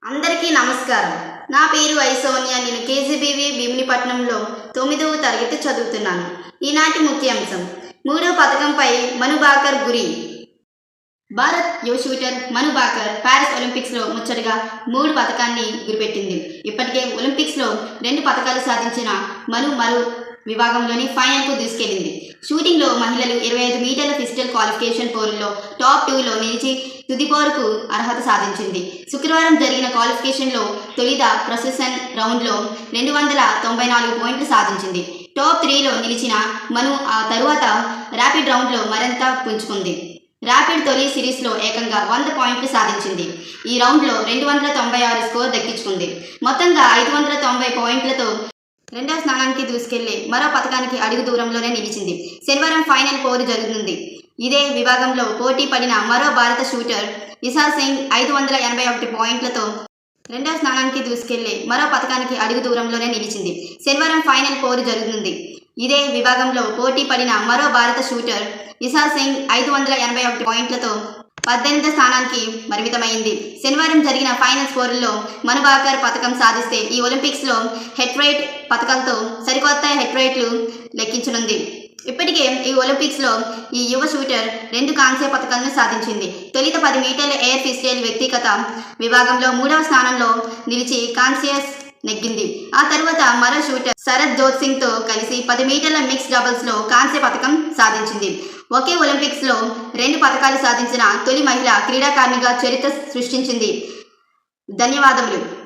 అందరికీ నమస్కారం. నా పేరు సోనియా. నేను కేజీబీవీ భీమినిపట్నంలో 9వ తరగతి చదువుతున్నాను. ఈనాటి ముఖ్యాంశం: మూడో పథకంపై మను భాకర్ గురి. భారత్ యువ షూటర్ మను భాకర్ పారిస్ ఒలింపిక్స్లో ముచ్చటగా 3 పథకాన్ని గురిపెట్టింది. ఇప్పటికే ఒలింపిక్స్లో 2 పథకాలు సాధించిన మను మరో విభాగంలోని ఫైనల్కు దూసుకెళ్లింది. షూటింగ్లో మహిళలు 25 మీటర్ల పిస్టల్ క్వాలిఫికేషన్ పోరులో టాప్ 2లో నిలిచి తుది పోరుకు అర్హత సాధించింది. శుక్రవారం జరిగిన క్వాలిఫికేషన్లో తొలిద ప్రొసెషన్ రౌండ్లో 294 పాయింట్లు సాధించింది. టాప్ 3లో నిలిచిన మను ఆ తరువాత ర్యాపిడ్ రౌండ్లో మరింత పుంజుకుంది. ర్యాపిడ్ తొలి సిరీస్లో ఏకంగా 100 పాయింట్లు సాధించింది. ఈ రౌండ్లో 296 స్కోర్ దక్కించుకుంది. మొత్తంగా 590 పాయింట్లతో రెండవ స్థానానికి దూసుకెళ్లే మరో పథకానికి అడుగు దూరంలోనే నిలిచింది. శనివారం ఫైనల్ పోరు జరుగుతుంది. ఇదే విభాగంలో పోటీ పడిన మరో భారత షూటర్ ఇషా సింగ్ 581 పాయింట్లతో రెండవ స్థానానికి దూసుకెళ్లే మరో పథకానికి అడుగు దూరంలోనే నిలిచింది. శనివారం ఫైనల్ పోరు జరుగుతుంది. ఇదే విభాగంలో పోటీ పడిన మరో భారత షూటర్ ఇషా సింగ్ 581 పాయింట్లతో 18వ స్థానానికి పరిమితమైంది. శనివారం జరిగిన ఫైనల్ స్కోరుల్లో మను భాకర్ పథకం సాధిస్తే ఈ ఒలింపిక్స్లో హెట్రైట్ పథకంతో సరికొత్త హెట్రైట్లు లెక్కించనుంది. ఇప్పటికే ఈ ఒలింపిక్స్లో ఈ యువ షూటర్ 2 కాంస్య పథకాలను సాధించింది. తొలిత 10 మీటర్ల ఎయిర్ పిస్టల్ వ్యక్తిగత విభాగంలో 3వ స్థానంలో నిలిచి కాంస్యస్ నెగ్గింది. ఆ తర్వాత మరో షూటర్ శరత్ జోత్ సింగ్తో కలిసి 10 మీటర్ల మిక్స్ డబుల్స్లో కాంస్య పథకం సాధించింది. ఒకే ఒలింపిక్స్లో 2 పథకాలు సాధించిన తొలి మహిళా క్రీడాకారిణిగా చరిత్ర సృష్టించింది. ధన్యవాదములు.